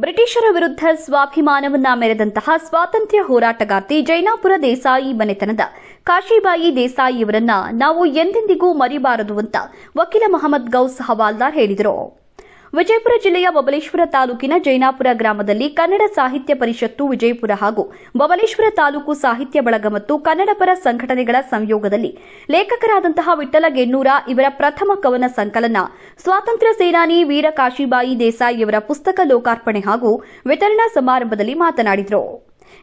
ಬ್ರಿಟಿಷರ ವಿರುದ್ಧ ಸ್ವಾಭಿಮಾನವನ್ನ ಮೆರೆದಂತಹ ಸ್ವಾತಂತ್ರ್ಯ ಹೋರಾಟಗಾರ್ತಿ ಜೈನಾಪುರ ದೇಸಾಯಿ ಮನೆತನದ ಕಾಶಿಬಾಯಿ ದೇಸಾಯಿಯವರನ್ನ ನಾವು ಎಂದೆಂದಿಗೂ ಮರಿಬಾರದು ಅಂತ ವಕೀಲ ಮಹಮ್ಮದ್ ಗೌಸ್ ಹವಾಲ್ದಾರ್ ಹೇಳಿದರು. ವಿಜಯಪುರ ಜಿಲ್ಲೆಯ ಬಬಲೇಶ್ವರ ತಾಲೂಕಿನ ಜೈನಾಪುರ ಗ್ರಾಮದಲ್ಲಿ ಕನ್ನಡ ಸಾಹಿತ್ಯ ಪರಿಷತ್ತು ವಿಜಯಪುರ ಹಾಗೂ ಬಬಲೇಶ್ವರ ತಾಲೂಕು ಸಾಹಿತ್ಯ ಬಳಗ ಮತ್ತು ಕನ್ನಡ ಪರ ಸಂಘಟನೆಗಳ ಸಂಯೋಗದಲ್ಲಿ ಲೇಖಕರಾದಂತಹ ವಿಠ್ಠಲ ಗೆಣ್ಣೂರ ಇವರ ಪ್ರಥಮ ಕವನ ಸಂಕಲನ ಸ್ವಾತಂತ್ರ್ಯ ಸೇನಾನಿ ವೀರ ಕಾಶಿಬಾಯಿ ದೇಸಾಯಿಯವರ ಪುಸ್ತಕ ಲೋಕಾರ್ಪಣೆ ಹಾಗೂ ವಿತರಣಾ ಸಮಾರಂಭದಲ್ಲಿ ಮಾತನಾಡಿದರು.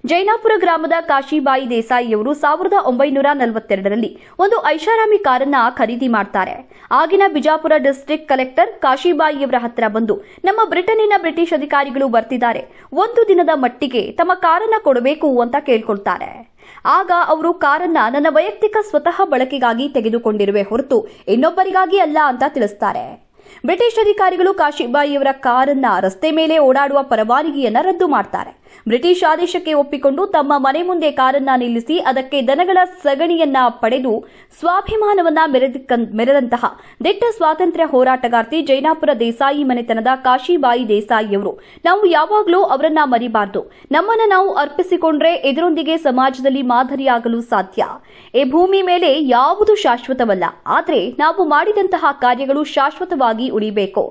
ಜೈನಾಪುರ ಗ್ರಾಮದ ಕಾಶಿಬಾಯಿ ದೇಸಾಯಿಯವರು 1942ರಲ್ಲಿ ಒಂದು ಐಷಾರಾಮಿ ಕಾರನ್ನ ಖರೀದಿ ಮಾಡ್ತಾರೆ. ಆಗಿನ ಬಿಜಾಪುರ ಡಿಸ್ಟ್ರಿಕ್ಟ್ ಕಲೆಕ್ಟರ್ ಕಾಶಿಬಾಯಿಯವರ ಹತ್ರ ಬಂದು, ನಮ್ಮ ಬ್ರಿಟನ್ನಿನ ಬ್ರಿಟಿಷ್ ಅಧಿಕಾರಿಗಳು ಬರ್ತಿದ್ದಾರೆ, ಒಂದು ದಿನದ ಮಟ್ಟಿಗೆ ತಮ್ಮ ಕಾರನ್ನ ಕೊಡಬೇಕು ಅಂತ ಕೇಳ್ಕೊಳ್ತಾರೆ. ಆಗ ಅವರು ಕಾರನ್ನ ನನ್ನ ವೈಯಕ್ತಿಕ ಸ್ವತಃ ಬಳಕೆಗಾಗಿ ತೆಗೆದುಕೊಂಡಿರುವೆ ಹೊರತು ಇನ್ನೊಬ್ಬರಿಗಾಗಿ ಅಲ್ಲ ಅಂತ ತಿಳಿಸ್ತಾರೆ. ಬ್ರಿಟಿಷ್ ಅಧಿಕಾರಿಗಳು ಕಾಶಿಬಾಯಿಯವರ ಕಾರನ್ನ ರಸ್ತೆ ಮೇಲೆ ಓಡಾಡುವ ಪರವಾನಗಿಯನ್ನ ರದ್ದು ಮಾಡ್ತಾರೆ. ಬ್ರಿಟಿಷ್ ಆದೇಶಕ್ಕೆ ಒಪ್ಪಿಕೊಂಡು ತಮ್ಮ ಮನೆ ಮುಂದೆ ಕಾರನ್ನ ನಿಲ್ಲಿಸಿ ಅದಕ್ಕೆ ದನಗಳ ಸಗಣಿಯನ್ನ ಪಡೆದು ಸ್ವಾಭಿಮಾನವನ್ನ ಮೆರೆದಂತಹ ದಿಟ್ಟ ಸ್ವಾತಂತ್ರ್ಯ ಹೋರಾಟಗಾರ್ತಿ ಜೈನಾಪುರ ದೇಸಾಯಿ ಮನೆತನದ ಕಾಶಿಬಾಯಿ ದೇಸಾಯಿಯವರು ನಾವು ಯಾವಾಗಲೂ ಅವರನ್ನ ಮರಿಬಾರದು. ನಮ್ಮನ್ನ ನಾವು ಅರ್ಪಿಸಿಕೊಂಡ್ರೆ ಇದರೊಂದಿಗೆ ಸಮಾಜದಲ್ಲಿ ಮಾದರಿಯಾಗಲು ಸಾಧ್ಯ. ಈ ಭೂಮಿ ಮೇಲೆ ಯಾವುದು ಶಾಶ್ವತವಲ್ಲ, ಆದರೆ ನಾವು ಮಾಡಿದಂತಹ ಕಾರ್ಯಗಳು ಶಾಶ್ವತವಾಗಿ ಉಳಿಬೇಕು.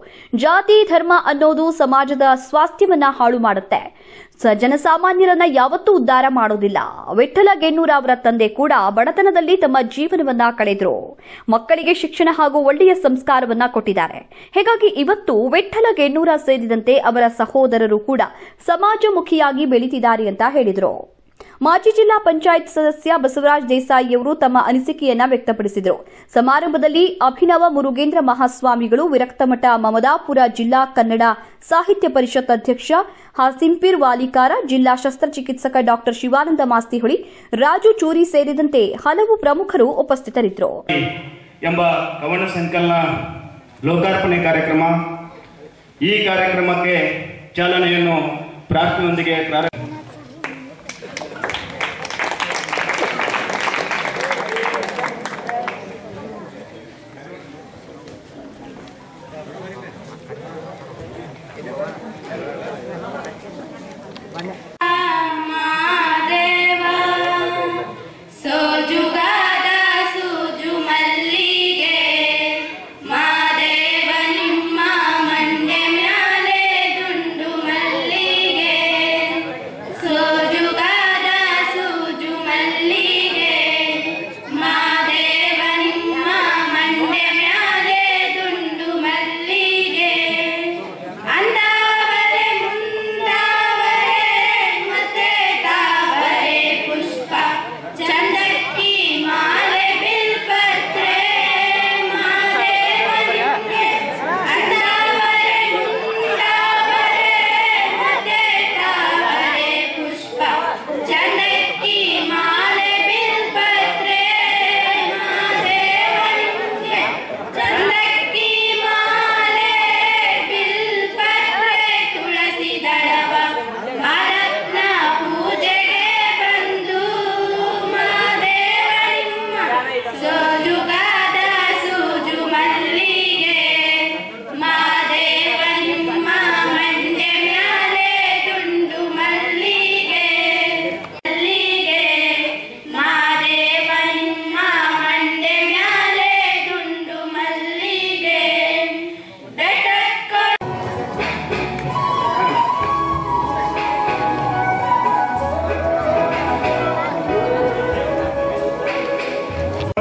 ಜಾತಿ ಧರ್ಮ ಅನ್ನೋದು ಸಮಾಜದ ಸ್ವಾಸ್ಥ್ಯವನ್ನ ಹಾಳು ಮಾಡುತ್ತೆ, ಜನಸಾಮಾನ್ಯರನ್ನ ಯಾವತ್ತೂ ಉದ್ಧಾರ ಮಾಡೋದಿಲ್ಲ. ವಿಠ್ಠಲ ಗೆಣ್ಣೂರ ಅವರ ತಂದೆ ಕೂಡ ಬಡತನದಲ್ಲಿ ತಮ್ಮ ಜೀವನವನ್ನ ಕಳೆದರು. ಮಕ್ಕಳಿಗೆ ಶಿಕ್ಷಣ ಹಾಗೂ ಒಳ್ಳೆಯ ಸಂಸ್ಕಾರವನ್ನ ಕೊಟ್ಟಿದ್ದಾರೆ. ಹೀಗಾಗಿ ಇವತ್ತು ವಿಠ್ಠಲ ಗೆಣ್ಣೂರ ಸೇರಿದಂತೆ ಅವರ ಸಹೋದರರು ಕೂಡ ಸಮಾಜಮುಖಿಯಾಗಿ ಬೆಳೀತಿದ್ದಾರೆ ಅಂತ ಹೇಳಿದರು. ಮಾಜಿ ಜಿಲ್ಲಾ ಪಂಚಾಯತ್ ಸದಸ್ಯ ಬಸವರಾಜ್ ದೇಸಾಯಿಯವರು ತಮ್ಮ ಅನಿಸಿಕೆಯನ್ನ ವ್ಯಕ್ತಪಡಿಸಿದರು. ಸಮಾರಂಭದಲ್ಲಿ ಅಭಿನವ ಮುರುಗೇಂದ್ರ ಮಹಾಸ್ವಾಮಿಗಳು, ವಿರಕ್ತಮಠ ಮಮದಾಪುರ ಜಿಲ್ಲಾ ಕನ್ನಡ ಸಾಹಿತ್ಯ ಪರಿಷತ್ ಅಧ್ಯಕ್ಷ ಹಾಸಿಂಪೀರ್ ವಾಲಿಕಾರ, ಜಿಲ್ಲಾ ಶಸ್ತ್ರಚಿಕಿತ್ಸಕ ಡಾ ಶಿವಾನಂದ ಮಾಸ್ತಿಹೊಳಿ, ರಾಜು ಚೂರಿ ಸೇರಿದಂತೆ ಹಲವು ಪ್ರಮುಖರು ಉಪಸ್ಥಿತರಿದ್ದರು. ಎಂಬ ಕವನ ಸಂಕಲನ ಲೋಕಾರ್ಪಣೆ ಕಾರ್ಯಕ್ರಮ. ಈ ಕಾರ್ಯಕ್ರಮಕ್ಕೆ ಚಾಲನೆಯನ್ನು ಪ್ರಾರ್ಥನೆಯೊಂದಿಗೆ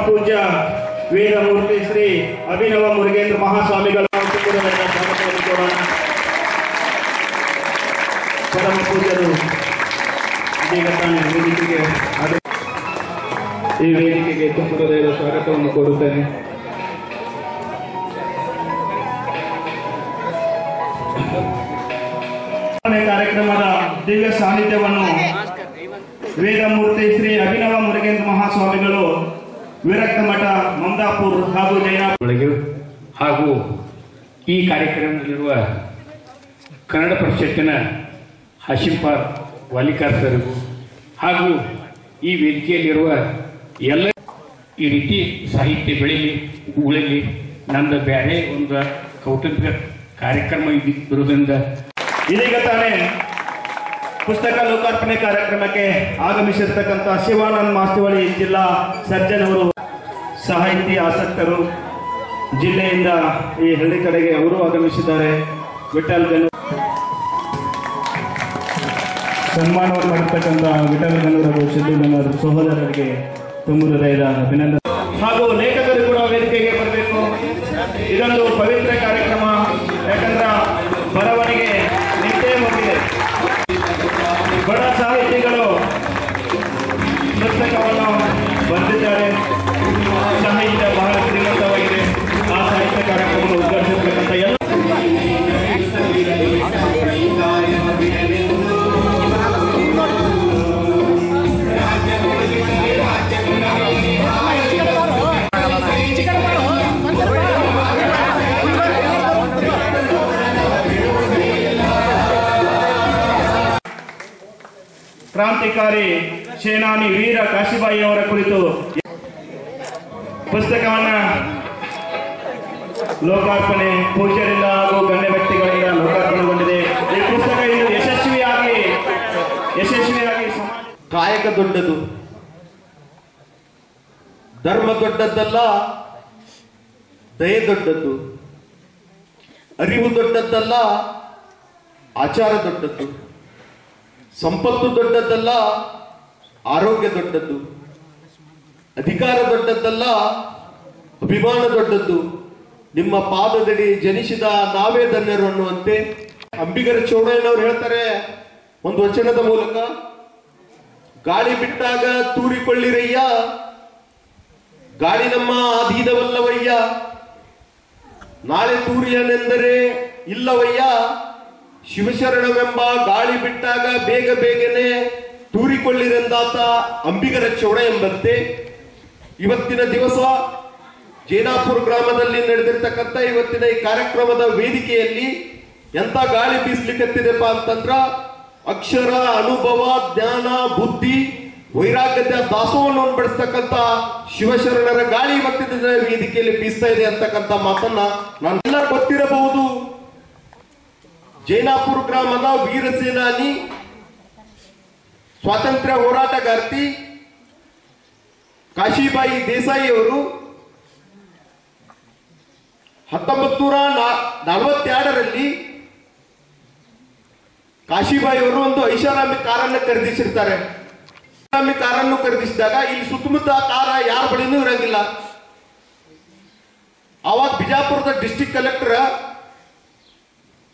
ಪೂಜ್ಯ ವೇದಮೂರ್ತಿ ಶ್ರೀ ಅಭಿನವ ಮುರುಗೇಂದ್ರ ಮಹಾಸ್ವಾಮಿಗಳ ಪರಮ ಪೂಜ್ಯರು ಈ ವೇದಿಕೆಗೆ ತುಂಬ ಹೃದಯದ ಸ್ವಾಗತವನ್ನು ಕೋರುತ್ತೇನೆ. ಕಾರ್ಯಕ್ರಮದ ದಿವ್ಯ ಸಾನ್ನಿಧ್ಯವನ್ನು ವೇದಮೂರ್ತಿ ಶ್ರೀ ಅಭಿನವ ಮುರುಗೇಂದ್ರ ಮಹಾಸ್ವಾಮಿಗಳು, ವಿರಕ್ತಮಠ ಮಮದಾಪುರ ಹಾಗೂ ಜೈನಾಪುರ ಹಾಗೂ ಈ ಕಾರ್ಯಕ್ರಮದಲ್ಲಿರುವ ಕನ್ನಡ ಪರಿಷತ್ತಿನ ಹಾಸಿಂಪೀರ್ ವಾಲಿಕಾರ್ ಸರಿಗೂ ಹಾಗೂ ಈ ವೇದಿಕೆಯಲ್ಲಿರುವ ಎಲ್ಲ ಈ ರೀತಿ ಸಾಹಿತ್ಯ ಬೆಳೀಲಿ ಉಳಿಲಿ, ನಂದು ಬೇರೆ ಒಂದು ಕೌಟುಂಬಿಕ ಕಾರ್ಯಕ್ರಮ ಇರೋದ್ರಿಂದ ಇದೀಗ ತಾನೇ ಪುಸ್ತಕ ಲೋಕಾರ್ಪಣೆ ಕಾರ್ಯಕ್ರಮಕ್ಕೆ ಆಗಮಿಸಿರ್ತಕ್ಕಂಥ ಶಿವಾನಂದ್ ಮಾಸ್ತಿವಳಿ ಜಿಲ್ಲಾ ಸರ್ಜನ್ ಅವರು ಸಾಹಿತಿ ಆಸಕ್ತರು ಜಿಲ್ಲೆಯಿಂದ ಈ ಹಳ್ಳಿ ಕಡೆಗೆ ಅವರು ಆಗಮಿಸಿದ್ದಾರೆ. ವಿಠಲ್ ಗನ್ನೂರ್ ಸನ್ಮಾನವನ್ನು ಮಾಡಿರ್ತಕ್ಕಂಥ ವಿಠಲ್ ಗನ್ನೂರ್ ಅವರು ಸಿದ್ದು ಸಹೋದರರಿಗೆ ತುಂಬ ಹೃದಯದ ಅಭಿನಂದನೆ. ಹಾಗೂ ಲೇಖಕರು ಕೂಡ ವೇದಿಕೆಗೆ ಬರಬೇಕು. ಇದೊಂದು ಪವಿತ್ರ ಕಾರ್ಯಕ್ರಮ. ಯಾಕಂದ್ರೆ ಬರವಣಿಗೆ ನಿಂತೇ ಹೋಗಿದೆ. ಬಡ ಸಾಹಿತಿಗಳು ಪುಸ್ತಕವನ್ನು ಬರೆದಿದ್ದಾರೆ. ಸಾಹಿತ್ಯ ಬಹಳ ಶ್ರೀಮಂತವಾಗಿದೆ. ಆ ಸಾಹಿತ್ಯ ಕಾರ್ಯಕ್ರಮವನ್ನು ಉದ್ಘಾಟಿಸಿರ್ತಕ್ಕಂಥ ಎಲ್ಲ ಕ್ರಾಂತಿಕಾರಿ ಸೇನಾನಿ ವೀರ ಕಾಶಿಬಾಯಿ ಅವರ ಕುರಿತು ಪುಸ್ತಕವನ್ನ ಲೋಕಾರ್ಪಣೆ ಪೂಜ್ಯರಿಂದ ಹಾಗೂ ಗಣ್ಯ ವ್ಯಕ್ತಿಗಳಿಂದ ಲೋಕಾರ್ಪಣೆಗೊಂಡಿದೆ. ಈ ಪುಸ್ತಕ ಇದು ಯಶಸ್ವಿಯಾಗಿ ಕಾಯಕ ದೊಡ್ಡದು, ಧರ್ಮ ದೊಡ್ಡದ್ದಲ್ಲ, ದಯೆ ದೊಡ್ಡದ್ದು, ಅರಿವು ದೊಡ್ಡದ್ದಲ್ಲ, ಆಚಾರ ದೊಡ್ಡದ್ದು, ಸಂಪತ್ತು ದೊಡ್ಡದ್ದಲ್ಲ, ಆರೋಗ್ಯ ದೊಡ್ಡದ್ದು, ಅಧಿಕಾರ ದೊಡ್ಡದ್ದಲ್ಲ, ಅಭಿಮಾನ ದೊಡ್ಡದ್ದು. ನಿಮ್ಮ ಪಾದದಡಿ ಜನಿಸಿದ ನಾವೇ ಧನ್ಯರು ಅನ್ನುವಂತೆ ಅಂಬಿಗರ ಚೌಡಯ್ಯನವರು ಹೇಳ್ತಾರೆ ಒಂದು ವಚನದ ಮೂಲಕ, ಗಾಳಿ ಬಿಟ್ಟಾಗ ತೂರಿಕೊಳ್ಳಿರಯ್ಯ, ಗಾಳಿ ನಮ್ಮ ಅಧೀನವಲ್ಲವಯ್ಯ, ನಾಳೆ ತೂರಿಯನೆಂದರೆ ಇಲ್ಲವಯ್ಯ, ಶಿವಶರಣವೆಂಬ ಗಾಳಿ ಬಿಟ್ಟಾಗ ಬೇಗ ಬೇಗನೆ ತೂರಿಕೊಳ್ಳಿರೆಂದಾತ ಅಂಬಿಗರ ಚೌಡ ಎಂಬಂತೆ ಇವತ್ತಿನ ದಿವಸ ಜೇನಾಪುರ ಗ್ರಾಮದಲ್ಲಿ ನಡೆದಿರ್ತಕ್ಕಂಥ ಇವತ್ತಿನ ಈ ಕಾರ್ಯಕ್ರಮದ ವೇದಿಕೆಯಲ್ಲಿ ಎಂತ ಗಾಳಿ ಬೀಸ್ಲಿಕ್ಕತ್ತಿದೆಪ್ಪ ಅಂತಂದ್ರ ಅಕ್ಷರ, ಅನುಭವ, ಜ್ಞಾನ, ಬುದ್ಧಿ, ವೈರಾಗ್ಯದ ದಾಸೋಹವನ್ನು ಬೆಳೆಸ್ತಕ್ಕಂಥ ಶಿವಶರಣರ ಗಾಳಿ ಇವತ್ತಿನ ವೇದಿಕೆಯಲ್ಲಿ ಬೀಸ್ತಾ ಇದೆ ಅಂತಕ್ಕಂಥ ಮಾತನ್ನ ನಾನೆಲ್ಲ ಗೊತ್ತಿರಬಹುದು. ಜೈನಾಪುರ ಗ್ರಾಮದ ವೀರ ಸೇನಾನಿ, ಸ್ವಾತಂತ್ರ್ಯ ಹೋರಾಟಗಾರ್ತಿ ಕಾಶಿಬಾಯಿ ದೇಸಾಯಿ ಅವರು 1942ರಲ್ಲಿ ಕಾಶಿಬಾಯಿ ಅವರು ಒಂದು ಐಷಾರಾಮಿ ಕಾರನ್ನು ಖರೀದಿಸಿರ್ತಾರೆ. ಐಷಾರಾಮಿ ಕಾರನ್ನು ಖರೀದಿಸಿದಾಗ ಇಲ್ಲಿ ಸುತ್ತಮುತ್ತ ಕಾರ ಯಾರ ಬಳಿನೂ ಇರಂಗಿಲ್ಲ. ಅವಾಗ ಬಿಜಾಪುರದ ಡಿಸ್ಟ್ರಿಕ್ಟ್ ಕಲೆಕ್ಟರ್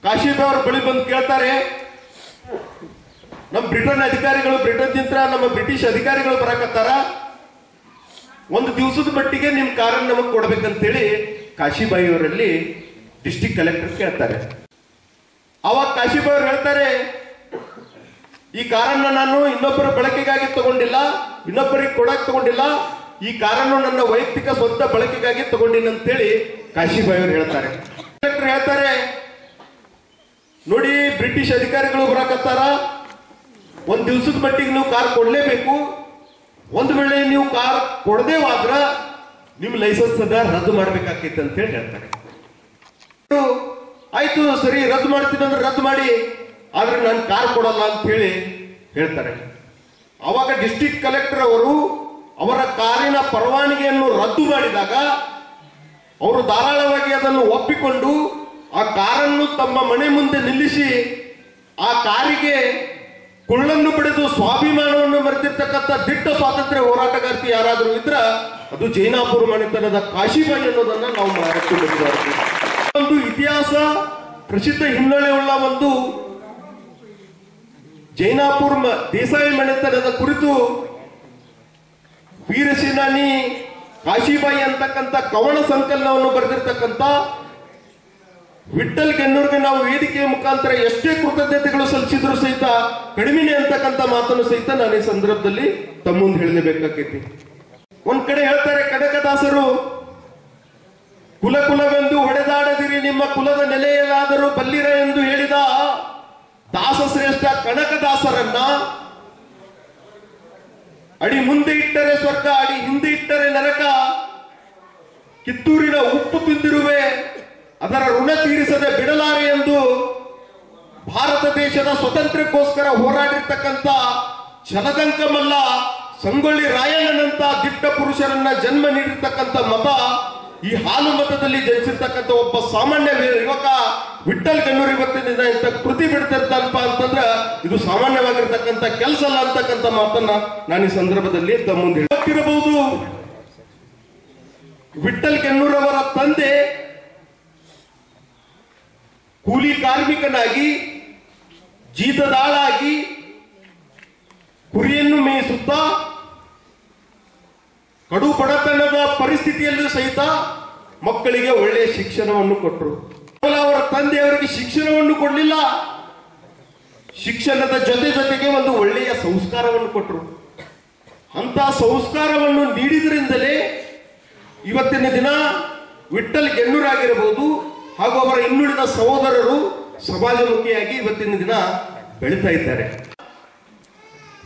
ಕಾಶಿಬಾಯಿ ಅವ್ರ ಬಳಿ ಬಂದು ಕೇಳ್ತಾರೆ, ನಮ್ಮ ಬ್ರಿಟನ್ ಅಧಿಕಾರಿಗಳು, ನಮ್ಮ ಬ್ರಿಟಿಷ್ ಅಧಿಕಾರಿಗಳು ಬರಕತ್ತಾರ, ಒಂದು ದಿವಸದ ಮಟ್ಟಿಗೆ ನಿಮ್ ಕಾರನ್ನು ನಮಗ್ ಕೊಡ್ಬೇಕಂತೇಳಿ ಕಾಶಿಬಾಯಿ ಅವರಲ್ಲಿ ಡಿಸ್ಟ್ರಿಕ್ಟ್ ಕಲೆಕ್ಟರ್ ಕೇಳ್ತಾರೆ. ಅವಾಗ ಕಾಶಿಬಾಯಿ ಅವರು ಹೇಳ್ತಾರೆ, ಈ ಕಾರನ್ನು ನಾನು ಇನ್ನೊಬ್ಬರ ಬಳಕೆಗಾಗಿ ತಗೊಂಡಿಲ್ಲ, ಇನ್ನೊಬ್ಬರಿಗೆ ಕೊಡಕ್ ತಗೊಂಡಿಲ್ಲ, ಈ ಕಾರನ್ನು ನನ್ನ ವೈಯಕ್ತಿಕ ಸ್ವಂತ ಬಳಕೆಗಾಗಿ ತಗೊಂಡಿನಿ ಅಂತೇಳಿ ಕಾಶಿಬಾಯಿ ಅವರು ಹೇಳ್ತಾರೆ. ಕಲೆಕ್ಟರ್ ಹೇಳ್ತಾರೆ, ನೋಡಿ ಬ್ರಿಟಿಷ್ ಅಧಿಕಾರಿಗಳು ಬರಕತ್ತಾರ, ಒಂದ್ ದಿವಸದ ಮಟ್ಟಿಗೆ ನೀವು ಕಾರ್ ಕೊಡ್ಲೇಬೇಕು, ಒಂದು ವೇಳೆ ನೀವು ಕಾರ್ ಕೊಡದೇ ಹೋದ್ರ ನಿಮ್ ಲೈಸೆನ್ಸ್ ಅದ ರದ್ದು ಮಾಡ್ಬೇಕಾಕೈತೆ ಅಂತ ಹೇಳಿ ಹೇಳ್ತಾರೆ. ಆಯ್ತು ಸರಿ, ರದ್ದು ಮಾಡ್ತೀನಿ ಅಂದ್ರೆ ರದ್ದು ಮಾಡಿ, ಆದ್ರೆ ನಾನು ಕಾರ್ ಕೊಡಲ್ಲ ಅಂತ ಹೇಳಿ ಹೇಳ್ತಾರೆ. ಅವಾಗ ಡಿಸ್ಟ್ರಿಕ್ಟ್ ಕಲೆಕ್ಟರ್ ಅವರು ಅವರ ಕಾರಿನ ಪರವಾನಗಿಯನ್ನು ರದ್ದು ಮಾಡಿದಾಗ ಅವರು ಧಾರಾಳವಾಗಿ ಅದನ್ನು ಒಪ್ಪಿಕೊಂಡು ಆ ಕಾರನ್ನು ತಮ್ಮ ಮನೆ ಮುಂದೆ ನಿಲ್ಲಿಸಿ ಆ ಕಾರಿಗೆ ಕೊಳ್ಳನ್ನು ಪಡೆದು ಸ್ವಾಭಿಮಾನವನ್ನು ಮರೆತಿರ್ತಕ್ಕಂಥ ದಿಟ್ಟ ಸ್ವಾತಂತ್ರ್ಯ ಹೋರಾಟಗಾರ್ತಿ ಯಾರಾದರೂ ಇದ್ರ ಅದು ಜೈನಾಪುರ ಮನೆತನದ ಕಾಶಿಬಾಯಿ ಅನ್ನೋದನ್ನ ನಾವು ಮರೆತುಬಿಡಬಾರದು. ಒಂದು ಇತಿಹಾಸ ಪ್ರಸಿದ್ಧ ಹಿನ್ನೆಲೆ ಉಳ್ಳ ಒಂದು ಜೈನಾಪುರ ದೇಸಾಯಿ ಮನೆತನದ ಕುರಿತು ವೀರಸೇನಾನಿ ಕಾಶಿಬಾಯಿ ಅಂತಕ್ಕಂಥ ಕವನ ಸಂಕಲನವನ್ನು ಬರೆದಿರ್ತಕ್ಕಂಥ ವಿಠಲ್ ಗನ್ನೂರ್ಗೆ ನಾವು ವೇದಿಕೆಯ ಮುಖಾಂತರ ಎಷ್ಟೇ ಕೃತಜ್ಞತೆಗಳು ಸಲ್ಲಿಸಿದ್ರು ಸಹಿತ ಕಡಿಮೆನೆ ಅಂತಕ್ಕಂಥ ಮಾತನ್ನು ಸಹಿತ ನಾನು ಈ ಸಂದರ್ಭದಲ್ಲಿ ತಮ್ಮ ಮುಂದೆ ಹೇಳಲೇಬೇಕಾಗೈತಿ. ಒಂದ್ ಕಡೆ ಹೇಳ್ತಾರೆ ಕನಕದಾಸರು, ಕುಲ ಕುಲವೆಂದು ಹೊಡೆದಾಡದಿರಿ, ನಿಮ್ಮ ಕುಲದ ನೆಲೆಯಲ್ಲಾದರೂ ಬಲ್ಲಿರ ಎಂದು ಹೇಳಿದ ದಾಸ ಶ್ರೇಷ್ಠ ಕನಕದಾಸರನ್ನ ಅಡಿ ಮುಂದೆ ಇಟ್ಟರೆ ಸ್ವರ್ಗ, ಅಡಿ ಹಿಂದೆ ಇಟ್ಟರೆ ನರಕ, ಕಿತ್ತೂರಿನ ಉಪ್ಪು ತಿಂದಿರುವೆ, ಅದರ ಋಣ ತೀರಿಸದೆ ಬಿಡಲಾರೆ ಎಂದು ಭಾರತ ದೇಶದ ಸ್ವಾತಂತ್ರ್ಯಕ್ಕೋಸ್ಕರ ಹೋರಾಡಿರ್ತಕ್ಕಂಥ ಛಲದಂಕ ಮಲ್ಲ ಸಂಗೊಳ್ಳಿ ರಾಯಣ್ಣನಂತ ದಿಟ್ಟ ಪುರುಷರನ್ನ ಜನ್ಮ ನೀಡಿರ್ತಕ್ಕಂಥ ಮತ, ಈ ಹಾಲು ಮತದಲ್ಲಿ ಜನಿಸಿರ್ತಕ್ಕಂಥ ಒಬ್ಬ ಸಾಮಾನ್ಯ ಯುವಕ ವಿಠ್ಠಲ್ ಗನ್ನೂರ್ ಇವತ್ತಿನಿಂದ ಇಂಥ ಕೃತಿ ಬಿಡ್ತಿರ್ತಾನಪ್ಪ ಅಂತಂದ್ರೆ ಇದು ಸಾಮಾನ್ಯವಾಗಿರ್ತಕ್ಕಂಥ ಕೆಲಸ ಅಲ್ಲ ಅಂತಕ್ಕಂಥ ಮಾತನ್ನ ನಾನು ಈ ಸಂದರ್ಭದಲ್ಲಿ ತಮ್ಮ ಮುಂದೆ ಹೇಳ್ತಿರಬಹುದು. ವಿಠ್ಠಲ್ ಗನ್ನೂರ್ ಅವರ ತಂದೆ ಕೂಲಿ ಕಾರ್ಮಿಕನಾಗಿ ಜೀತದಾಳಾಗಿ ಕುರಿಯನ್ನು ಮೇಯಿಸುತ್ತಾ ಕಡು ಬಡತನದ ಪರಿಸ್ಥಿತಿಯಲ್ಲೂ ಸಹಿತ ಮಕ್ಕಳಿಗೆ ಒಳ್ಳೆಯ ಶಿಕ್ಷಣವನ್ನು ಕೊಟ್ಟರು. ಅವರ ತಂದೆಯವರಿಗೆ ಶಿಕ್ಷಣವನ್ನು ಕೊಡಲಿಲ್ಲ, ಶಿಕ್ಷಣದ ಜೊತೆಗೆ ಒಂದು ಒಳ್ಳೆಯ ಸಂಸ್ಕಾರವನ್ನು ಕೊಟ್ಟರು. ಅಂತ ಸಂಸ್ಕಾರವನ್ನು ನೀಡಿದ್ರಿಂದಲೇ ಇವತ್ತಿನ ದಿನ ವಿಠ್ಠಲ್ ಗನ್ನೂರ್ ಆಗಿರಬಹುದು ಹಾಗೂ ಅವರ ಇನ್ನುಳಿದ ಸಹೋದರರು ಸಮಾಜಮುಖಿಯಾಗಿ ಇವತ್ತಿನ ದಿನ ಬೆಳೀತಾ ಇದ್ದಾರೆ.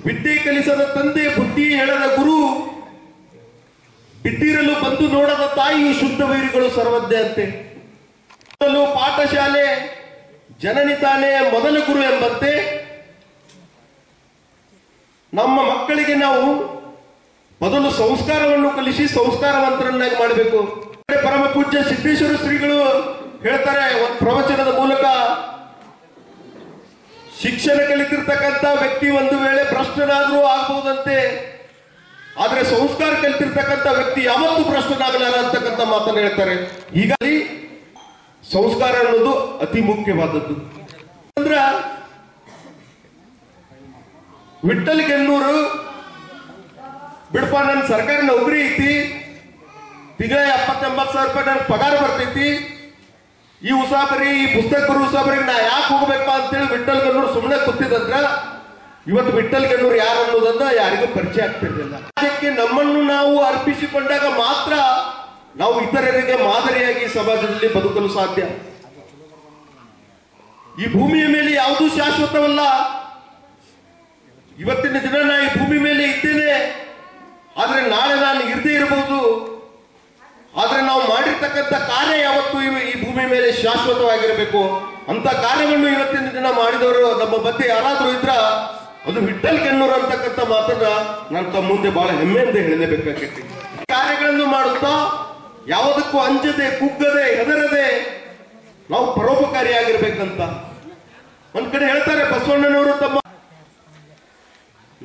ವಿದ್ಯೆ ಕಲಿಸದ ತಂದೆ, ಬುದ್ಧಿ ಹೇಳದ ಗುರು, ಬಿದ್ದಿರಲು ಬಂದು ನೋಡದ ತಾಯಿ, ಶುದ್ಧ ವೈರಿಗಳು ಸರ್ವಜ್ಞ ಅಂತೆ. ಪಾಠಶಾಲೆ ಜನನಿ ತಾನೇ ಮೊದಲ ಗುರು ಎಂಬಂತೆ ನಮ್ಮ ಮಕ್ಕಳಿಗೆ ನಾವು ಮೊದಲು ಸಂಸ್ಕಾರವನ್ನು ಕಲಿಸಿ ಸಂಸ್ಕಾರವಂತರನ್ನಾಗಿ ಮಾಡಬೇಕು. ಪರಮ ಪೂಜ್ಯ ಸಿದ್ದೇಶ್ವರ ಶ್ರೀಗಳು ಹೇಳ್ತಾರೆ ಒಂದು ಪ್ರವಚನದ ಮೂಲಕ, ಶಿಕ್ಷಣ ಕಲಿತಿರ್ತಕ್ಕಂಥ ವ್ಯಕ್ತಿ ಒಂದು ವೇಳೆ ಭ್ರಷ್ಟನಾದ್ರೂ ಆಗ್ಬಹುದಂತೆ, ಆದ್ರೆ ಸಂಸ್ಕಾರ ಕಲಿತಿರ್ತಕ್ಕಂಥ ವ್ಯಕ್ತಿ ಯಾವತ್ತೂ ಭ್ರಷ್ಟನಾಗಲಾರ ಅಂತಕ್ಕಂಥ ಮಾತನ್ನು ಹೇಳ್ತಾರೆ. ಹೀಗಾಗಿ ಸಂಸ್ಕಾರ ಅನ್ನೋದು ಅತಿ ಮುಖ್ಯವಾದದ್ದು. ಅಂದ್ರ ವಿಠ್ಠಲ್ ಗನ್ನೂರು ಬಿಡಪ್ಪ, ನನ್ನ ಸರ್ಕಾರಿ ನೌಕರಿ ಐತಿ, ತಿಂಗಳ 70-80 ರೂಪಾಯಿ ನನ್ ಪಗಾರ ಬರ್ತೈತಿ, ಈ ಉಸಾಬರಿ ಈ ಪುಸ್ತಕ ಬರೋ ಉಸಾಬರಿಗೆ ನಾ ಯಾಕೆ ಹೋಗ್ಬೇಕ ಅಂತೇಳಿ ವಿಠ್ಠಲ್ ಗನ್ನೂರ್ ಸುಮ್ಮನೆ ಕೂತಿದಂದ್ರ ಇವತ್ತು ವಿಠ್ಠಲ್ ಗನ್ನೂರ್ ಯಾರು ಅನ್ನೋದನ್ನ ಯಾರಿಗೂ ಪರಿಚಯ ಆಗ್ತಿರ್ಲಿಲ್ಲ. ಅದಕ್ಕೆ ನಮ್ಮನ್ನು ನಾವು ಅರ್ಪಿಸಿಕೊಂಡಾಗ ಮಾತ್ರ ನಾವು ಇತರರಿಗೆ ಮಾದರಿಯಾಗಿ ಸಮಾಜದಲ್ಲಿ ಬದುಕಲು ಸಾಧ್ಯ. ಈ ಭೂಮಿಯ ಮೇಲೆ ಯಾವುದೂ ಶಾಶ್ವತವಲ್ಲ. ಇವತ್ತಿನ ದಿನ ನಾ ಈ ಭೂಮಿ ಮೇಲೆ ಇದ್ದೇನೆ, ಆದ್ರೆ ನಾಳೆ ನಾನು ಇರದೇ ಇರಬಹುದು. ಆದ್ರೆ ನಾವು ಮಾಡಿರ್ತಕ್ಕಂಥ ಕಾರ್ಯ ಯಾವತ್ತೂ ಈ ಭೂಮಿ ಮೇಲೆ ಶಾಶ್ವತವಾಗಿರಬೇಕು. ಅಂತ ಕಾರ್ಯವನ್ನು ಇವತ್ತಿನ ದಿನ ಮಾಡಿದವರು ನಮ್ಮ ಮಧ್ಯೆ ಯಾರಾದ್ರೂ ಇದ್ರ ಅದು ವಿಠ್ಠಲ್ ಗನ್ನೂರ್ ಅಂತಕ್ಕಂಥ ಮಾತನ್ನ ನಾನು ತಮ್ಮ ಮುಂದೆ ಬಹಳ ಹೆಮ್ಮೆಯಿಂದ ಹೇಳಲೇಬೇಕಾಗಿತ್ತು. ಕಾರ್ಯಗಳನ್ನು ಮಾಡುತ್ತಾ ಯಾವುದಕ್ಕೂ ಅಂಜದೆ, ಕುಗ್ಗದೆ, ಹೆದರದೆ ನಾವು ಪರೋಪಕಾರಿಯಾಗಿರ್ಬೇಕಂತ ಒಂದ್ ಕಡೆ ಹೇಳ್ತಾರೆ ಬಸವಣ್ಣನವರು. ತಮ್ಮ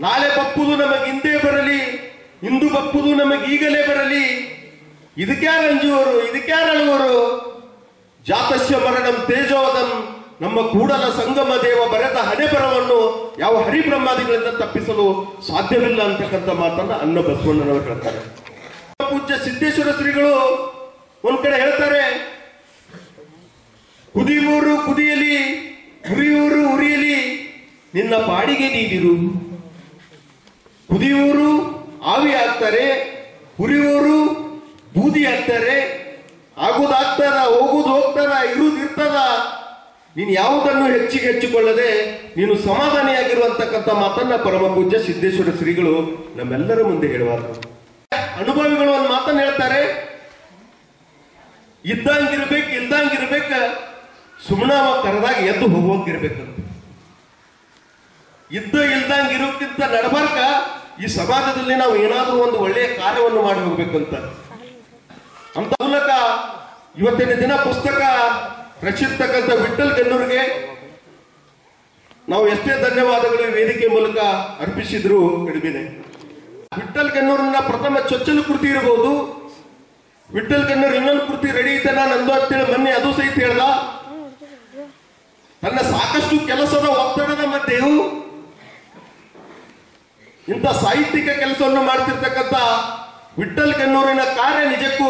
ನಾಳೆ ಬಪ್ಪುದು ನಮಗೆ ಹಿಂದೆ ಬರಲಿ, ಇಂದು ಬಪ್ಪುದು ನಮಗೆ ಈಗಲೇ ಬರಲಿ, ಇದಕ್ಯಾರ ಅಂಜುವರು, ಇದಕ್ಯಾರ ಅಳುವರು, ಜಾತಸ್ಯ ಮರಣಂ ತೇಜೋದಂ, ನಮ್ಮ ಕೂಡಲ ಸಂಗಮ ದೇವ ಬರೆದ ಹಣೆಬರವನ್ನು ಯಾವ ಹರಿಬ್ರಹ್ಮಾದಿಗಳಿಂದ ತಪ್ಪಿಸಲು ಸಾಧ್ಯವಿಲ್ಲ ಅಂತಕ್ಕಂಥ ಮಾತನ್ನ ಅನ್ನ ಬಸವಣ್ಣನವರು ಹೇಳ್ತಾರೆ. ಪೂಜ್ಯ ಸಿದ್ದೇಶ್ವರ ಶ್ರೀಗಳು ಒಂದ್ ಕಡೆ ಹೇಳ್ತಾರೆ, ಕುದಿಯುವವರು ಕುದಿಯಲಿ, ಉರಿಯುವರು ಉರಿಯಲಿ, ನಿನ್ನ ಪಾಡಿಗೆ ನೀಡಿರು. ಕುದಿಯುವವರು ಆವಿ ಆಗ್ತಾರೆ, ಉರಿಯುವವರು ಬೂದಿ ಆಗ್ತಾರೆ, ಆಗುದಾಗ್ತಾರ, ಹೋಗುದು ಹೋಗ್ತಾರ, ಇರುವುದು ಇರ್ತದ. ನೀನು ಯಾವುದನ್ನು ಹೆಚ್ಚಿಗೆ ಹೆಚ್ಚಿಕೊಳ್ಳದೆ ನೀನು ಸಮಾಧಾನಿಯಾಗಿರುವಂತಕ್ಕಂಥ ಮಾತನ್ನ ಪರಮ ಪೂಜ್ಯ ಸಿದ್ದೇಶ್ವರ ಶ್ರೀಗಳು ನಮ್ಮೆಲ್ಲರ ಮುಂದೆ ಹೇಳುವರು. ಅನುಭವಿಗಳು ಒಂದು ಮಾತನ್ನ ಹೇಳ್ತಾರೆ, ಇದ್ದಂಗಿರ್ಬೇಕು ಇಲ್ದಂಗಿರ್ಬೇಕ, ಸುಮ್ಮನ ಕರೆದಾಗ ಎದ್ದು ಹೋಗುವಂಗಿರ್ಬೇಕಂತ. ಇದ್ದ ಇಲ್ದಂಗಿರೋಕ್ಕಿಂತ ನಡಬಾರ್ಕ ಈ ಸಮಾಜದಲ್ಲಿ ನಾವು ಏನಾದ್ರೂ ಒಂದು ಒಳ್ಳೆಯ ಕಾರ್ಯವನ್ನು ಮಾಡಿ ಹೋಗ್ಬೇಕಂತ. ಅಂತ ಮೂಲಕ ಇವತ್ತಿನ ದಿನ ಪುಸ್ತಕ ರಚಿರ್ತಕ್ಕಂಥ ವಿಠ್ಠಲ್ ಗನ್ನೂರ್ಗೆ ನಾವು ಎಷ್ಟೇ ಧನ್ಯವಾದಗಳು ಈ ವೇದಿಕೆ ಮೂಲಕ ಅರ್ಪಿಸಿದ್ರು ಕಡಿಮೆನೆ. ವಿಠ್ಠಲ್ ಗನ್ನೂರ್ನ ಪ್ರಥಮ ಚೊಚ್ಚಲು ಕೃತಿ ಇರಬಹುದು, ವಿಠ್ಠಲ್ ಗನ್ನೂರ್ ಇನ್ನೊಂದು ಕೃತಿ ರೆಡಿ ಐತೆ ನಂದು ಅಂತೇಳಿ ಮೊನ್ನೆ ಅದು ಸಹಿತ ಹೇಳ್ದ. ತನ್ನ ಸಾಕಷ್ಟು ಕೆಲಸದ ಒತ್ತಡದ ಮಧ್ಯೆಯೂ ಇಂಥ ಸಾಹಿತ್ಯಿಕ ಕೆಲಸವನ್ನು ಮಾಡ್ತಿರ್ತಕ್ಕಂಥ ವಿಠ್ಠಲ್ ಗನ್ನೂರಿನ ಕಾರ್ಯ ನಿಜಕ್ಕೂ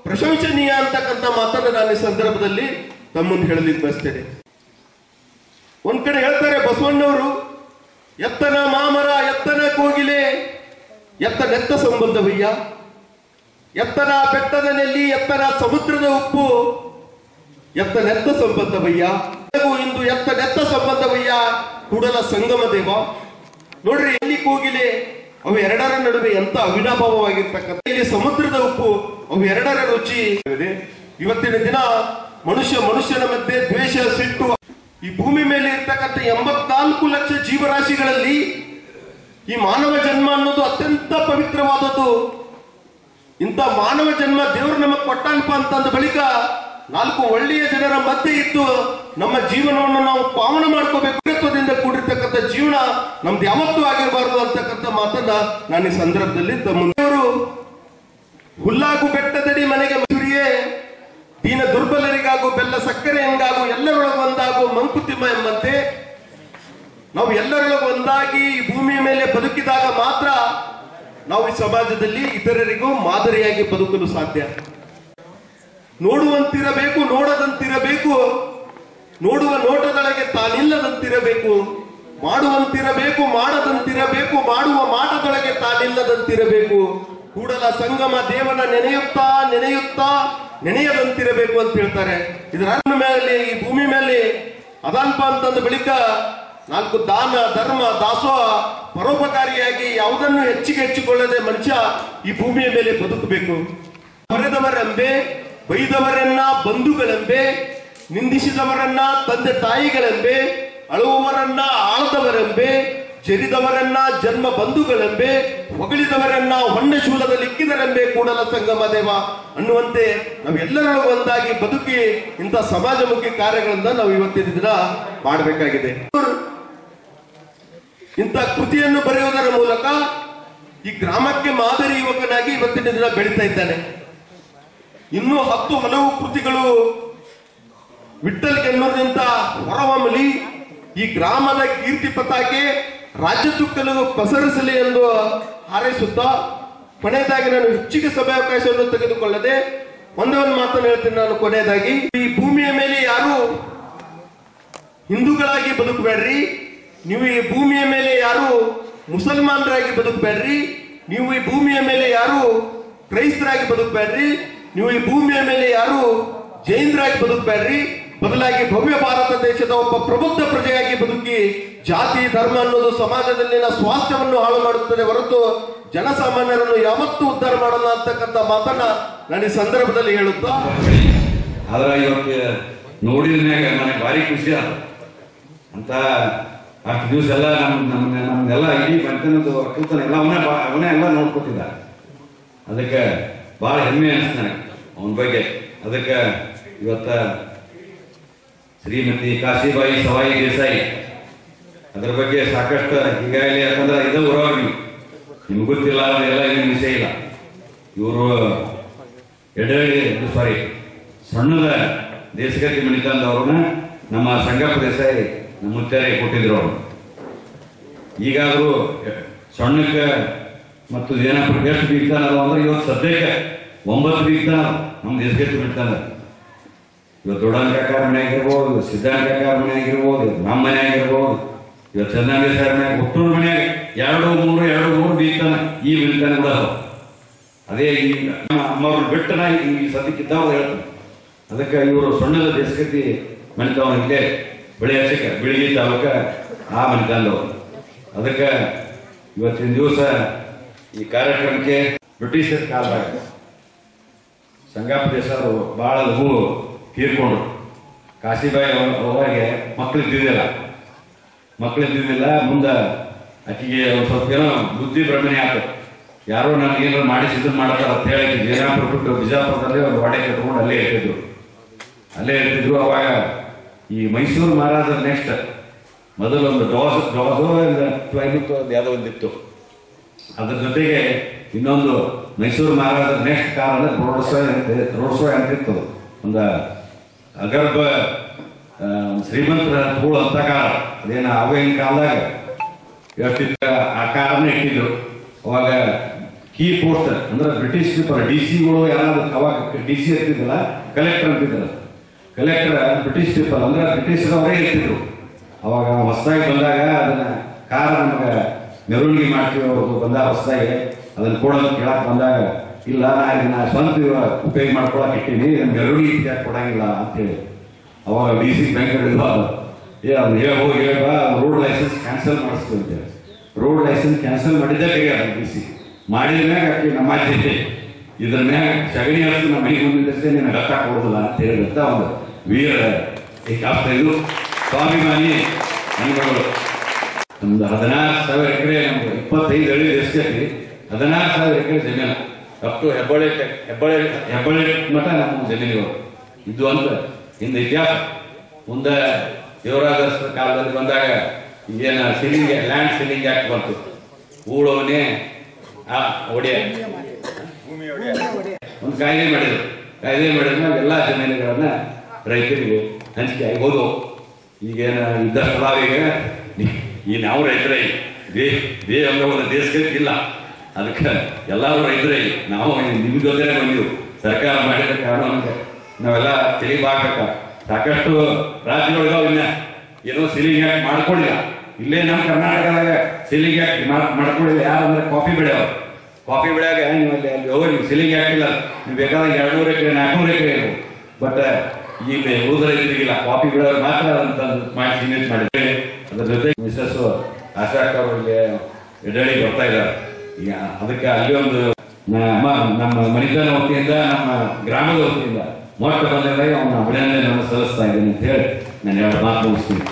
ಪ್ರಶಂಸನೀಯ ಅಂತಕ್ಕಂಥ ಮಾತನ್ನು ನಾನು ಈ ಸಂದರ್ಭದಲ್ಲಿ ತಮ್ಮ ಮುಂದೆ ಹೇಳಲಿಕ್ಕೆ ಬಯಸ್ತೇನೆ. ಒಂದ್ ಕಡೆ ಹೇಳ್ತಾರೆ ಬಸವಣ್ಣವರು, ಎತ್ತನ ಮಾಮರ ಎತ್ತನ ಕೋಗಿಲೆ ಎತ್ತ ನೆತ್ತ ಸಂಬಂಧವಯ್ಯ, ಎತ್ತನ ಬೆಟ್ಟದ ನೆಲ್ಲಿ ಎತ್ತನ ಸಮುದ್ರದ ಉಪ್ಪು ಎತ್ತ ನೆತ್ತ ಸಂಬಂಧವಯ್ಯ, ಇಂದು ಎತ್ತ ನೆತ್ತ ಸಂಬಂಧವಯ್ಯ ಕೂಡಲ ಸಂಗಮ ದೇವ. ನೋಡ್ರಿ, ಎಲ್ಲಿ ಕೋಗಿಲೆ ಅವು ಎರಡರ ನಡುವೆ ಎಂತ ಅವಿನಾಭಾವವಾಗಿರ್ತಕ್ಕಂಥ, ಇಲ್ಲಿ ಸಮುದ್ರದ ಉಪ್ಪು ಅವು ಎರಡರ ರುಚಿ ಇದೆ. ಇವತ್ತಿನ ದಿನ ಮನುಷ್ಯನ ಮಧ್ಯೆ ದ್ವೇಷ, ಸಿಟ್ಟು ಈ ಭೂಮಿ ಮೇಲೆ ಇರ್ತಕ್ಕಂಥ 84 ಲಕ್ಷ ಜೀವರಾಶಿಗಳಲ್ಲಿ ಈ ಮಾನವ ಜನ್ಮ ಅನ್ನೋದು ಅತ್ಯಂತ ಪವಿತ್ರವಾದದ್ದು. ಇಂಥ ಮಾನವ ಜನ್ಮ ದೇವರು ನಮಗೆ ಕೊಟ್ಟನಪ್ಪ ಅಂತಂದ ಬಳಿಕ 4 ಒಳ್ಳೆಯ ಜನರ ಮಧ್ಯೆ ಇದ್ದು ನಮ್ಮ ಜೀವನವನ್ನು ನಾವು ಪಾವನ ಮಾಡ್ಕೋಬೇಕು. ಕೂಡಿರ್ತಕ್ಕಂಥ ಜೀವನ ನಮ್ದು ಯಾವತ್ತೂ ಆಗಿರಬಾರದು ಅಂತಕ್ಕಂಥ ಮಾತನ್ನ ನಾನು ಈ ಸಂದರ್ಭದಲ್ಲಿ ಮುಂದೆಯವರು ಹುಲ್ಲಾಗು ಬೆಟ್ಟದಡಿ ಮನೆಗೆ ಮಸೂರಿಯೇ ದೀನ ದುರ್ಬಲರಿಗಾಗು ಬೆಲ್ಲ ಸಕ್ಕರೆ ಹೆಂಗಾಗು ಎಲ್ಲರೊಳಗೆ ಒಂದಾಗು ಮಂಕುತಿಮ್ಮ ಎಂಬಂತೆ ನಾವು ಎಲ್ಲರೊಳಗೆ ಒಂದಾಗಿ ಈ ಭೂಮಿಯ ಮೇಲೆ ಬದುಕಿದಾಗ ಮಾತ್ರ ನಾವು ಈ ಸಮಾಜದಲ್ಲಿ ಇತರರಿಗೂ ಮಾದರಿಯಾಗಿ ಬದುಕಲು ಸಾಧ್ಯ. ನೋಡುವಂತಿರಬೇಕು, ನೋಡದಂತಿರಬೇಕು, ನೋಡುವ ನೋಟದೊಳಗೆ ತಾನಿಲ್ಲದಂತಿರಬೇಕು, ಮಾಡುವಂತಿರಬೇಕು, ಮಾಡದಂತಿರಬೇಕು, ಮಾಡುವ ಮಾಟದೊಳಗೆ ತಾನಿಲ್ಲದಂತಿರಬೇಕು, ಕೂಡಲ ಸಂಗಮ ದೇವನ ನೆನೆಯುತ್ತಾ ನೆನೆಯುತ್ತಾ ನೆನೆಯದಂತಿರಬೇಕು ಅಂತ ಹೇಳ್ತಾರೆ. ಇದರ ಮೇಲೆ ಈ ಭೂಮಿ ಮೇಲೆ ಅದಾನ್ಪ ಅಂತಂದ ಬಳಿಕ 4 ದಾನ ಧರ್ಮ ದಾಸೋಹ ಪರೋಪಕಾರಿಯಾಗಿ ಯಾವುದನ್ನು ಹೆಚ್ಚಿಗೆ ಹೆಚ್ಚಿಕೊಳ್ಳದೆ ಮನುಷ್ಯ ಈ ಭೂಮಿಯ ಮೇಲೆ ಬದುಕಬೇಕು. ಹೊರೆದವರೆಂಬೆ, ಬೈದವರನ್ನ ಬಂಧುಗಳೆಂಬೆ, ನಿಂದಿಸಿದವರನ್ನ ತಂದೆ ತಾಯಿಗಳೆಂಬೆ, ಅಳುವವರನ್ನ ಆಳದವರೆಂಬೆ, ಜರಿದವರನ್ನ ಜನ್ಮ ಬಂಧುಗಳೆಂಬೆ, ಹೊಗಳಿದವರನ್ನ ಹೊಂಡ ಶೂಲದಲ್ಲಿ ಇಕ್ಕಿದರೆಂಬೆ ಕೂಡಲ ಸಂಗಮ ದೇವ ಅನ್ನುವಂತೆ ನಾವೆಲ್ಲರೂ ಒಂದಾಗಿ ಬದುಕಿ ಇಂಥ ಸಮಾಜಮುಖಿ ಕಾರ್ಯಗಳನ್ನ ನಾವು ಇವತ್ತಿನ ದಿನ ಮಾಡಬೇಕಾಗಿದೆ. ಇಂಥ ಕೃತಿಯನ್ನು ಬರೆಯುವುದರ ಮೂಲಕ ಈ ಗ್ರಾಮಕ್ಕೆ ಮಾದರಿ ಯುವಕನಾಗಿ ಇವತ್ತಿನ ದಿನ ಬೆಳೀತಾ ಇದ್ದಾನೆ. ಇನ್ನೂ 10 ಹಲವು ಕೃತಿಗಳು ವಿಠ್ಠಲ್ ಕೆನ್ನೂರಿನಿಂದ ಹೊರಹೊಮ್ಮಲಿ ಈ ಗ್ರಾಮದ ಕೀರ್ತಿ ಪತಾಕೆ ರಾಜ್ಯ ತುಕ್ಕಲು ಪಸರಿಸಲಿ ಎಂದು ಹಾರೈಸುತ್ತಾ ಕೊನೆಯದಾಗಿ ನಾನು ಹೆಚ್ಚಿಗೆ ಸಭಾವಕಾಶವನ್ನು ತೆಗೆದುಕೊಳ್ಳದೆ ಒಂದೇ ಒಂದು ಮಾತನ್ನು ಹೇಳ್ತೀನಿ. ನಾನು ಕೊನೆಯದಾಗಿ ಈ ಭೂಮಿಯ ಮೇಲೆ ಯಾರು ಹಿಂದೂಗಳಾಗಿ ಬದುಕಬೇಡ್ರಿ, ನೀವು ಈ ಭೂಮಿಯ ಮೇಲೆ ಯಾರು ಮುಸಲ್ಮಾನರಾಗಿ ಬದುಕಬೇಡ್ರಿ, ನೀವು ಈ ಭೂಮಿಯ ಮೇಲೆ ಯಾರು ಕ್ರೈಸ್ತರಾಗಿ ಬದುಕಬೇಡ್ರಿ, ನೀವು ಈ ಭೂಮಿಯ ಮೇಲೆ ಯಾರು ಜೈನರಾಗಿ ಬದುಕಬೇಡ್ರಿ, ಬದಲಾಗಿ ಭವ್ಯ ಭಾರತ ದೇಶದ ಒಬ್ಬ ಪ್ರಬುದ್ಧ ಪ್ರಜೆಯಾಗಿ ಬದುಕಿ. ಜಾತಿ ಧರ್ಮ ಅನ್ನೋದು ಸಮಾಜದಲ್ಲಿನ ಸ್ವಾಸ್ಥ್ಯವನ್ನು ಹಾಳು ಮಾಡುತ್ತದೆ ಹೊರತು ಜನಸಾಮಾನ್ಯರನ್ನು ಯಾವತ್ತೂ ಉದ್ಧಾರ ಮಾಡಲ್ಲ ಅಂತಕ್ಕಂಥ ಮಾತನ್ನ ನಾನು ಈ ಸಂದರ್ಭದಲ್ಲಿ ಹೇಳುತ್ತಾ, ಆದ್ರೆ ಇವತ್ತು ನೋಡಿದ ಮ್ಯಾಗ ನನಗೆ ಭಾರಿ ಖುಷಿ ಆಯ್ತು ಅಂತ. ಅಷ್ಟು ದಿವಸ ಎಲ್ಲ ನಮ್ದೆಲ್ಲ ಇಡೀ ಬಂತನದು ಒಕ್ಕಲ್ತನ ಎಲ್ಲ ಅವನೇ ಎಲ್ಲ ನೋಡ್ಕೊತಿದ್ದ. ಅದಕ್ಕೆ ಭಾಳ ಹೆಮ್ಮೆ ಅನಿಸ್ತು ನನಗೆ ಅವನ ಬಗ್ಗೆ. ಅದಕ್ಕೆ ಇವತ್ತ ಶ್ರೀಮತಿ ಕಾಶಿಬಾಯಿ ಸವಾಯಿ ದೇಸಾಯಿ ಅದ್ರ ಬಗ್ಗೆ ಸಾಕಷ್ಟು ಹೀಗಾಗಲಿ, ಯಾಕಂದ್ರೆ ಇದು ಊರವ್ರು ನಿಮ್ಗೆ ಗೊತ್ತಿಲ್ಲ, ಅದೆಲ್ಲ ಏನು ವಿಷಯ ಇಲ್ಲ. ಇವರು ಸಣ್ಣದ ದೇಶಗತಿ ಮಣಿತಂದವ್ರನ್ನ ನಮ್ಮ ಸಂಗಪ್ಪ ದೇಸಾಯಿ ನಮ್ಮ ಮುತ್ಯಾರಿಗೆ ಕೊಟ್ಟಿದ್ರು. ಅವರು ಈಗಾದರೂ ಸಣ್ಣಕ್ಕೆ ಮತ್ತು ಏನಾದ್ರು ಎಷ್ಟು ಬೀಗ್ತಾನಲ್ಲ ಅಂದ್ರೆ ಇವತ್ತು ಸದ್ಯಕ್ಕೆ 9 ಬೀಗ್ತಾನ ನಮ್ಮ ದೇಶಗತಿ ಮಣಿತಂದ. ಇವತ್ತು ದೊಡ್ಡನ ಕಾಕಾರ ಮನೆ ಆಗಿರ್ಬೋದು, ಸಿದ್ಧಾನ ಕಾಕಾರ ಮನೆ ಆಗಿರ್ಬೋದು, ನಮ್ಮ ಮನೆ ಆಗಿರ್ಬೋದು, ಇವತ್ತು ಚಂದನ ದೇಸಾಯಿ ಮನೆ ಹುಟ್ಟೂರು ಮನೆಯಾಗ 2-3 ಬೀಗ್ತಾನ. ಈ ಬೀಗ್ತಾನೆ ಕೂಡ ಅದೇ ಈಗ ಅಮ್ಮವ್ರನ್ನ ಬಿಟ್ಟು ನಾ ಈ ಸದ್ಯಕ್ಕಿದ್ದಾವ ಹೇಳ್ತೀನಿ. ಅದಕ್ಕೆ ಇವರು ಸಣ್ಣದ ದೇಶಗತಿ ಮಣಿತವ ಇಲ್ಲೇ ಬೆಳಗ್ಗೆ ತಾಲೂಕ ಆ ಮಣಿತಂದವರು. ಅದಕ್ಕೆ ಇವತ್ತಿನ ದಿವಸ ಈ ಕಾರ್ಯಕ್ರಮಕ್ಕೆ ಬ್ರಿಟಿಷರ ಕಾಲದಾಗ ಸಂಗಪ್ಪ ದೇಸಾಯಿ ಭಾಳ ಲಘು ತೀರ್ಕೊಂಡ್ರು. ಕಾಶಿಬಾಯಿ ಅವರಿಗೆ ಮಕ್ಕಳಿದ್ದಿದ್ದಿಲ್ಲ. ಮುಂದೆ ಆಕೆಗೆ ಒಂದು ಸ್ವಲ್ಪ ಏನೋ ಬುದ್ಧಿ ಭ್ರಮಣೆ ಆಯ್ತು. ಯಾರೋ ನನಗೆ ಏನಾದ್ರು ಮಾಡಿಸಿದ್ರು ಮಾಡ್ತಾರೆ ಅಂತ ಹೇಳಿ ಜಯರಾಮಪುರ ಬಿಟ್ಟು ಬಿಜಾಪುರದಲ್ಲಿ ಒಂದು ವಾಡೆ ಕಟ್ಕೊಂಡು ಅಲ್ಲೇ ಇರ್ತಿದ್ರು. ಅವಾಗ ಈ ಮೈಸೂರು ಮಹಾರಾಜರ ನೆಕ್ಸ್ಟ್ ಮೊದಲು ಒಂದು ಯಾವುದೋ ಒಂದಿತ್ತು. ಅದ್ರ ಜೊತೆಗೆ ಇನ್ನೊಂದು ಮೈಸೂರು ಮಹಾರಾಜರ ನೆಕ್ಸ್ಟ್ ಕಾಲ ಅಂದ್ರೆ ರೋಡ್ ಶೋ ಅಂತಿತ್ತು. ಒಂದು ಅಗರ್ಭ ಶ್ರೀಮಂತರ ಹೂಳು ಅಂತ ಕಾಲ ಅದೇನ ಅವಾಗಿನ ಕಾಲದಾಗ ಎಷ್ಟಿತ್ತ ಆ ಕಾಲನೇ ಇಟ್ಟಿದ್ರು. ಅವಾಗ ಕೀ ಪೋಸ್ಟ್ ಅಂದ್ರೆ ಬ್ರಿಟಿಷ್ ಪೀಪಲ್ DC-ಗಳು ಯಾರಾದ್ರು ಅವಾಗ DC ಇರ್ತಿದ್ದಿಲ್ಲ, ಕಲೆಕ್ಟರ್ ಅಂತಿದ್ರಲ್ಲ. ಕಲೆಕ್ಟರ್ ಬ್ರಿಟಿಷ್ ಪೀಪಲ್ ಅಂದ್ರೆ ಬ್ರಿಟಿಷರವರೇ ಇರ್ತಿದ್ರು. ಅವಾಗ ಹೊಸದಾಗಿ ಬಂದಾಗ ಅದನ್ನ ಕಾರ ನಮಗೆ ಮೆರವಣಿಗೆ ಮಾಡ್ತೀವಿ ಅವ್ರದ್ದು ಬಂದಾಗ ಹೊಸದಾಗಿ ಅದನ್ನ ಕೊಡೋದು ಕೇಳಕ್ ಬಂದಾಗ ಇಲ್ಲ ನಾ ಸ್ವಂತ ಉಪಯೋಗ ಮಾಡ್ಕೊಳಕ್ ಇಟ್ಟೀನಿ, ಮೆರವಣಿಗೆ ಕೊಡಂಗಿಲ್ಲ ಅಂತೇಳಿ ಅವಾಗ DC ಬ್ಯಾಂಕ್ ಅದನ್ನ ಹೇಳ ರೋಡ್ ಲೈಸೆನ್ಸ್ ಕ್ಯಾನ್ಸಲ್ ಮಾಡಿಸ್ತೀವಿ ಅಂತೇಳಿ. ರೋಡ್ ಲೈಸೆನ್ಸ್ ಕ್ಯಾನ್ಸಲ್ ಮಾಡಿದ್ದೇ DC ಮಾಡಿದ ಮ್ಯಾಗ ನಮ್ಮ ಜೊತೆ ಇದ್ರ ಮ್ಯಾಗ ಸಗಣಿ ಹಚ್ಚು ನಮ್ಮ ಮನೆಗೆ ಬಂದಿದ್ದಷ್ಟೇ ನೀನು ರಕ್ತ ಕೊಡೋದಿಲ್ಲ ಅಂತ ಹೇಳಿದಂತ ಒಂದು ವೀರ ಇದು ಸ್ವಾಭಿಮಾನಿ ಮನೆಗಳು. ನಮ್ದು 16,000 ಎಕರೆ, ನಮ್ದು 25 ಹಳ್ಳಿ ಎಸ್ಕೇತಿ, 16,000 ಎಕರೆ ಜಮೀನು ಅಪ್ ಟು ಹೆಬ್ಬಳ್ಳಿ ಮಠ ನಮ್ಮ ಜಮೀನುಗಳು ಇದು ಅಂತ ಹಿಂದೆ ಇತಿಹಾಸ. ಮುಂದೆ ದೇವರಾಜ ಕಾಲದಲ್ಲಿ ಬಂದಾಗ ಈಗೇನು ಸೀಲಿಂಗ್ ಲ್ಯಾಂಡ್ ಸೀಲಿಂಗ್ ಆಕ್ಟ್ ಬಂತು. ಊಳವನೇ ಒಡೆಯ ಒಂದು ಕಾಯ್ದೆ ಮಾಡಿದ್ರು. ಎಲ್ಲ ಜಮೀನುಗಳನ್ನ ರೈತರಿಗೆ ಹಂಚಿಕೆ ಆಗಿ ಹೋದವು. ಈಗೇನು ಇದ್ದಷ್ಟು ಲಾಭೀಗ ಈ ನಾವು ರೈತರೇ, ಒಂದು ದೇಶಕ್ಕೆ ಇಲ್ಲ, ಅದಕ್ಕೆ ಎಲ್ಲರೂ ರೈತರೇ. ನಾವು ನಿಮ್ಮ ಜೊತೆನೇ ಬಂದಿವು. ಸರ್ಕಾರ ಮಾಡಿದ ಕಾರಣ ನಾವೆಲ್ಲ ತಿಳಿಬಾರ್ಬೇಕ. ಸಾಕಷ್ಟು ರಾಜ್ಯಗಳಿಗಾವ ಇನ್ನ ಏನೋ ಸೀಲಿಂಗ್ ಆಕ್ಟ್ ಮಾಡ್ಕೊಂಡಿಲ್ಲ. ಇಲ್ಲೇ ನಮ್ಮ ಕರ್ನಾಟಕದಾಗ ಸೀಲಿಂಗ್ ಆಕ್ಟ್ ಮಾಡ್ಕೊಂಡಿಲ್ಲ. ಯಾರಂದ್ರೆ ಕಾಫಿ ಬೆಳೆಯಾಗ ಅಲ್ಲಿ ಹೋಗಿ ಸೀಲಿಂಗ್ ಆಕ್ಟ್ ಇಲ್ಲ. ನೀವು ಬೇಕಾದಾಗ 200 ಎಕರೆ 400 ಎಕರೆ ಇರ್ಬೋದು. ಬಟ್ ಈಗ ಉಳಿದ ರೈತರಿಗಿಲ್ಲ. ಕಾಫಿ ಬೆಳೆಯೋರು ಮಾತ್ರ ಅಂತ ಮಾಡಿ ಸೀಮಿತ ಮಾಡಿದ್ರೆ. ಅದ್ರ ಜೊತೆ ಮಿಸಸ್ ಆಶಾಕ್ ಅವರಿಗೆ ಎಡಳಿ ಬರ್ತಾ ಇದ್ದಾರೆ. ಅದಕ್ಕೆ ಅಲ್ಲಿ ಒಂದು ನಮ್ಮ ಮನಿತನ ವತಿಯಿಂದ, ನಮ್ಮ ಗ್ರಾಮದ ವತಿಯಿಂದ ಮೊಟ್ಟ ಬಂದಾಗ ಅವನ ಅಭಿನಂದನೆ ನಾನು ಸಲ್ಲಿಸ್ತಾ ಇದ್ದೀನಿ ಅಂತ ಹೇಳಿ ನಾನು 2 ಮಾತು ಮುಗಿಸ್ತೀನಿ.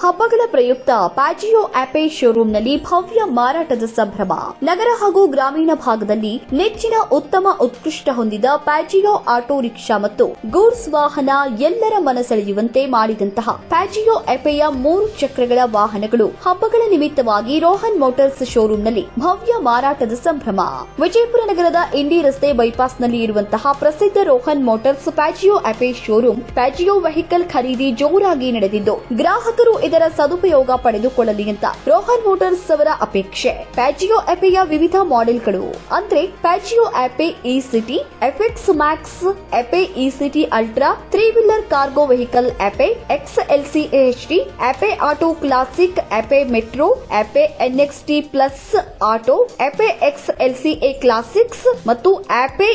ಹಬ್ಬಗಳ ಪ್ರಯುಕ್ತ ಪ್ಯಾಜಿಯೋ ಆಪೆ ಶೋರೂಂನಲ್ಲಿ ಭವ್ಯ ಮಾರಾಟದ ಸಂಭ್ರಮ. ನಗರ ಹಾಗೂ ಗ್ರಾಮೀಣ ಭಾಗದಲ್ಲಿ ನೆಚ್ಚಿನ ಉತ್ತಮ ಉತ್ಕೃಷ್ಟ ಹೊಂದಿದ ಪ್ಯಾಜಿಯೋ ಆಟೋ ರಿಕ್ಷಾ ಮತ್ತು ಗೂಡ್ಸ್ ವಾಹನ ಎಲ್ಲರ ಮನಸೆಳೆಯುವಂತೆ ಮಾಡಿದಂತಹ ಪ್ಯಾಜಿಯೋ ಆಪೆಯ 3 ಚಕ್ರಗಳ ವಾಹನಗಳು ಹಬ್ಬಗಳ ನಿಮಿತ್ತವಾಗಿ ರೋಹನ್ ಮೋಟಾರ್ಸ್ ಶೋರೂಂನಲ್ಲಿ ಭವ್ಯ ಮಾರಾಟದ ಸಂಭ್ರಮ. ವಿಜಯಪುರ ನಗರದ ಇಂಡಿ ರಸ್ತೆ ಬೈಪಾಸ್ನಲ್ಲಿ ಇರುವಂತಹ ಪ್ರಸಿದ್ಧ Rohan motors Piaggio Ape showroom Piaggio vehicle ಖರೀದಿ ಜೋರಾಗಿ ನಡೆದಿದ್ದು ಗ್ರಾಹಕರು ಇದರ ಸದುಪಯೋಗ ಪಡೆದುಕೊಳ್ಳಲಿ ಅಂತ ರೋಹನ್ ಮೋಟಾರ್ಸ್ ಅವರ ಅಪೇಕ್ಷೆ. ಪ್ಯಾಜಿಯೋ ಆಪೆಯ ವಿವಿಧ ಮಾಡೆಲ್ಗಳು ಅಂದ್ರೆ Piaggio Ape e city, FX max, Ape e city ultra, 3 wheeler cargo vehicle Ape, XLC HD, Ape auto classic, Ape metro, Ape NXT plus auto, Ape XLCA classics ಮತ್ತು Ape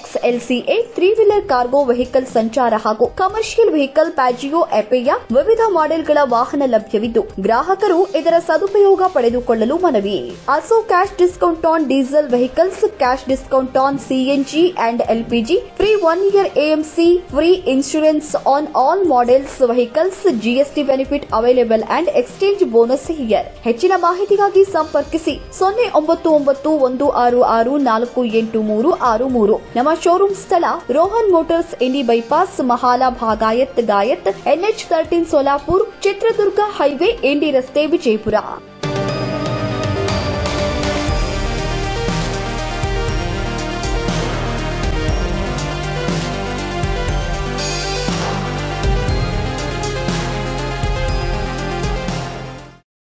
XLCA 3 wheeler cargo vehicle ಸಂಚಾರ ಹಾಗೂ commercial vehicle ಪ್ಯಾಜಿಯೋ ಆಪೆಯ ವಿವಿಧ ಮಾಡೆಲ್ಗಳ ವಾಹನ ಲಭ್ಯವಿದ್ದು ಗ್ರಾಹಕರು ಇದರ ಸದುಪಯೋಗ ಪಡೆದುಕೊಳ್ಳಲು ಮನವಿ. Also cash discount on diesel vehicles, cash discount on CNG and LPG, free 1 year AMC, free insurance on all models vehicles, GST benefit available and exchange bonus here. ಹೆಚ್ಚಿನ ಮಾಹಿತಿಗಾಗಿ ಸಂಪರ್ಕಿಸಿ 099166483363. ನಮ್ಮ ಶೋರೂಮ್ ಸ್ಥಳ ರೋಹನ್ ಮೋಟಾರ್ಸ್, ಇಂಡಿ ಬೈಪಾಸ್, ಮहाला ಭಾಗಾಯತ್ ಗಾಯತ್, NH13 Solapur, Chitradurga highway, Indi ರಸ್ತೆ, ವಿಜಯಪುರ.